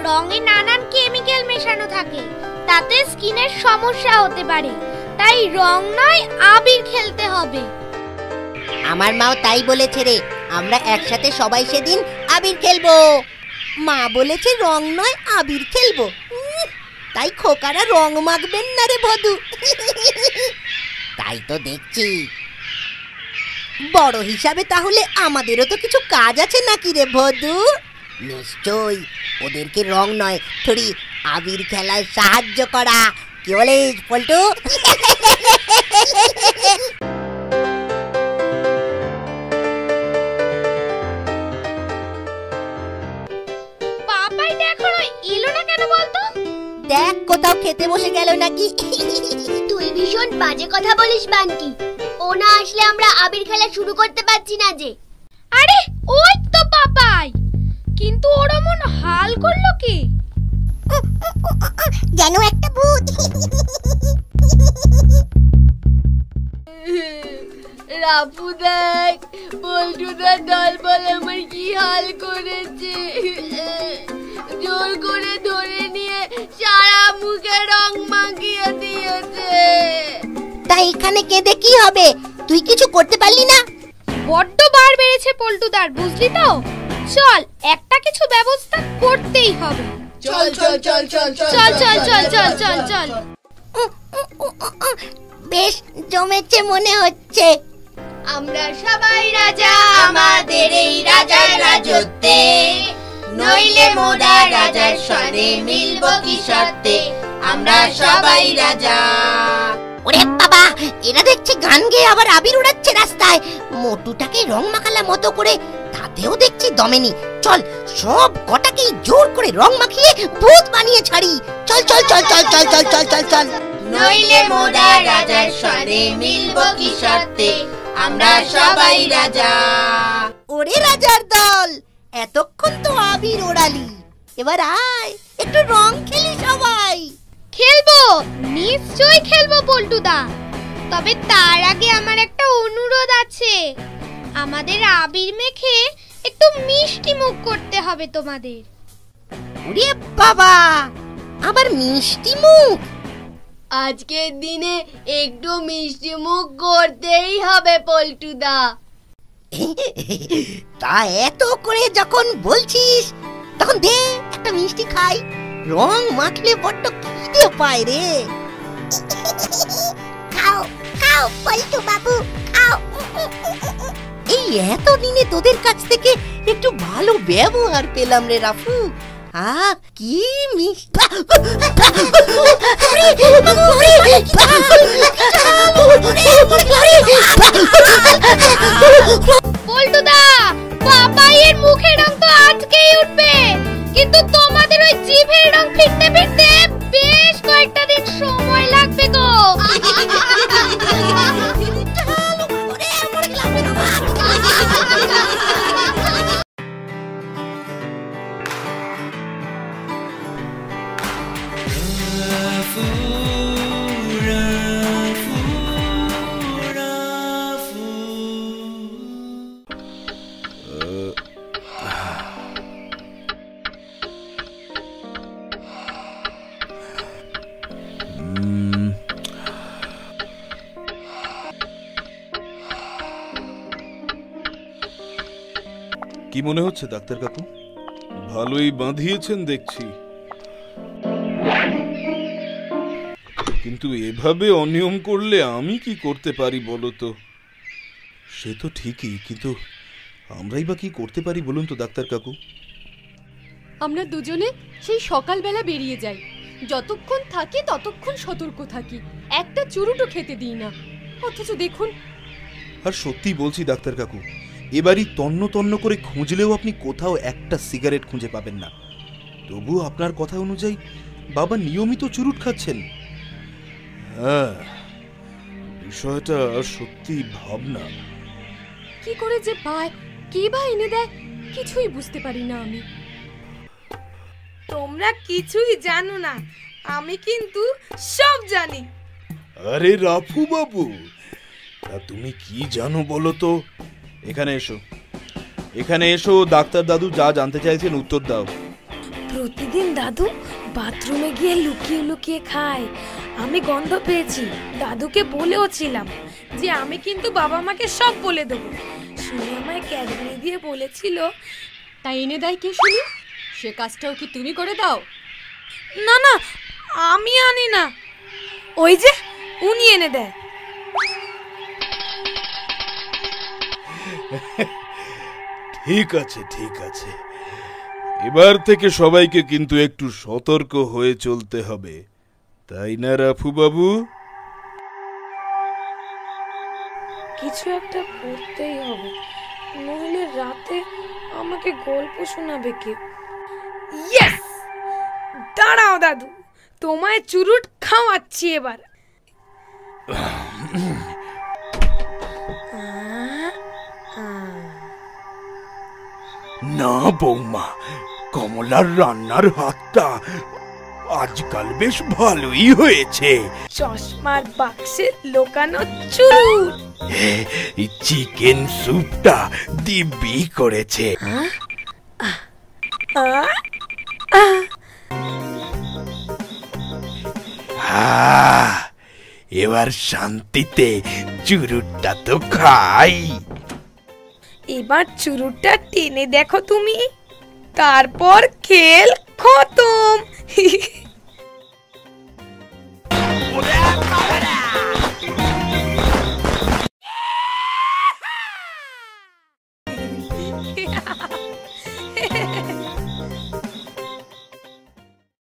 রঙে নানান কেমিক্যাল মেশানো থাকে, তাতে স্কিনের সমস্যা হতে পারে। তাই রং নয় আবির খেলতে হবে। আমার মাও তাই বলেছে রে, আমরা একসাথে সবাই সেদিন আবির খেলবো। মা বলেছে রং নয় আবির খেলবো, তাই খোকারা রং মাখবেন না রে ভদু। তাই তো দেখছি। বড় হিসাবে তাহলে আমাদেরও তো কিছু কাজ আছে নাকি রে ভদু? নিশ্চয়ই ওদেরকে রং নয় থোড়ি আবির খেলায় সাহায্য করা। কি বলিস পল্টু? পাপাই দেখো এলো না কেন বলতো? দেখ কোথাও খেতে বসে গেল নাকি। তুই ভীষণ বাজে কথা বলিস বান্টি। ও না আসলে আমরা আবির খেলা শুরু করতে পারছি না যে। আরে ওই তো পাপাই, কিন্তু ওরা মন হাল করলো কি যেন একটা ভূত। রাপু দেখ, বল্টুদার দল বলে আমার কি হাল করেছে। জোর করে ধরে নিয়ে সারা মুখে রং মাখিয়ে দিয়েছে। তাই এখানে কেঁদে কি হবে? তুই কিছু করতে পারলি না? বড্ড বার বেড়েছে পল্টুদার, বুঝলি তো? চল একটা কিছু ব্যবস্থা করতেই হবে। চল চল চল চল চল চল চল চল চল চল। বেশ জমেছে মনে হচ্ছে। আমরা সবাই রাজা আমাদের এই রাজার রাজত্বে, নইলে মোরা রাজার স্বরে মিলব কি শর্তে। আমরা সবাই রাজা। ওরে বাবা, এরা দেখছি গান গেয়ে আবার আবির উড়াচ্ছে রাস্তায়। মোটুটাকে রং মাখালা মতো করে, তাতেও দেখছি দমেনি। চল সব কটাকেই জোর করে রং মাখিয়ে ভূত বানিয়ে ছাড়ি। চল চল চল চল চল চল চল চল চল। নইলে মোরা রাজার স্বরে মিলব কি শর্তে। আমরা সবাই রাজা। ওরে রাজার দল, এতক্ষণ তো আবির ওড়ালি, এবার আয় একটু রং খেলি সবাই। খেলবো, নিশ্চয়ই খেলবো পল্টুদা। তবে তার আগে আমার একটা অনুরোধ আছে। আমাদের আবির মেখে একটু মিষ্টি মুখ করতে হবে তোমাদের। ওরে বাবা, আবার মিষ্টি মুখ? আজকের দিনে একটু মিষ্টি মুখ করতেই হবে পল্টুদা। তা এত করে যখন বলছিস, তখন দে একটা মিষ্টি খাই। রং মাখলে বড্ড খিদে পায় রে। খাও খাও পল্টু বাবু খাও। এই এতদিনে তোদের কাছ থেকে একটু ভালো ব্যবহার পেলাম রে রাফু। কি মিষ্টি। পল্টুদা, পাপাইয়ের মুখের রং তো আজকেই উঠবে, কিন্তু তোমাদের ওই জিভের রং ফিরতে ফিরতে বেশ কয়েকটা দিন সময় লাগবে গো। কি মনে হচ্ছে ডাক্তার কাকু? ভালোই বাঁধিয়েছেন দেখছি, কিন্তু এভাবে অনিয়ম করলে আমি কি করতে পারি বলো তো? সে তো ঠিকই, কিন্তু আমরাই বা কি করতে পারি বলুন তো ডাক্তার কাকু? আমরা দুজনে সেই সকালবেলা বেরিয়ে যাই, যতক্ষণ থাকি ততক্ষণ সতর্ক থাকি, একটা চুরুটও খেতে দিই না। অথচ দেখুন। আর সত্যি বলছি ডাক্তার কাকু, এবারই তন্ন তন্ন করে খুঁজলেও আপনি কোথাও একটা সিগারেট খুঁজে পাবেন না। তবু আপনার কথা অনুযায়ী বাবা নিয়মিত চুরুট খাচ্ছেন। হ্যাঁ, বিষয়টা সত্যি ভাবনা। কি করে যে পায়, কে বা এনে দেয়, কিছুই বুঝতে পারি না আমি। তোমরা কিছুই জানো না, আমি কিন্তু সব জানি। আরে রাফু বাবু, তা তুমি কি জানো বলো তো? এখানে এসো, এখানে এসো, ডাক্তার দাদু যা জানতে চাইছেন উত্তর দাও। প্রতিদিন দাদু বাথরুমে গিয়ে লুকিয়ে লুকিয়ে খায়। আমি গন্ধ পেয়েছি, দাদুকে বলেও ছিলাম যে আমি কিন্তু বাবা মাকে সব বলে দেবো। শুনে আমায় ক্যাডবেরি দিয়ে বলেছিল। তাই এনে দেয় কে শুনি? সে কাজটাও কি তুমি করে দাও? না না, আমি আনি না, ওই যে উনি এনে দেয়। ঠিক আছে, ঠিক আছে, এবার থেকে সবাইকে কিন্তু একটু সতর্ক হয়ে চলতে হবে, তাই না রাফু বাবু? কিছু একটা করতেই হবে, নইলে রাতে আমাকে গল্প শোনাবে কে। ইয়েস, দাঁড়াও দাদু, তোমায় চুরুট খাওয়াচ্ছি এবার। না বৌমা, কমলার রান্নার হাতটা আজকাল বেশ ভালোই হয়েছে। চশমার বাক্সে লোকানো চুরুট, চিকেন স্যুপটা দিব্যি করেছে। এবার শান্তিতে চুরুটটা তো খাই। এবার চুরুটটা টেনে দেখো তুমি, তারপর খেল খতম।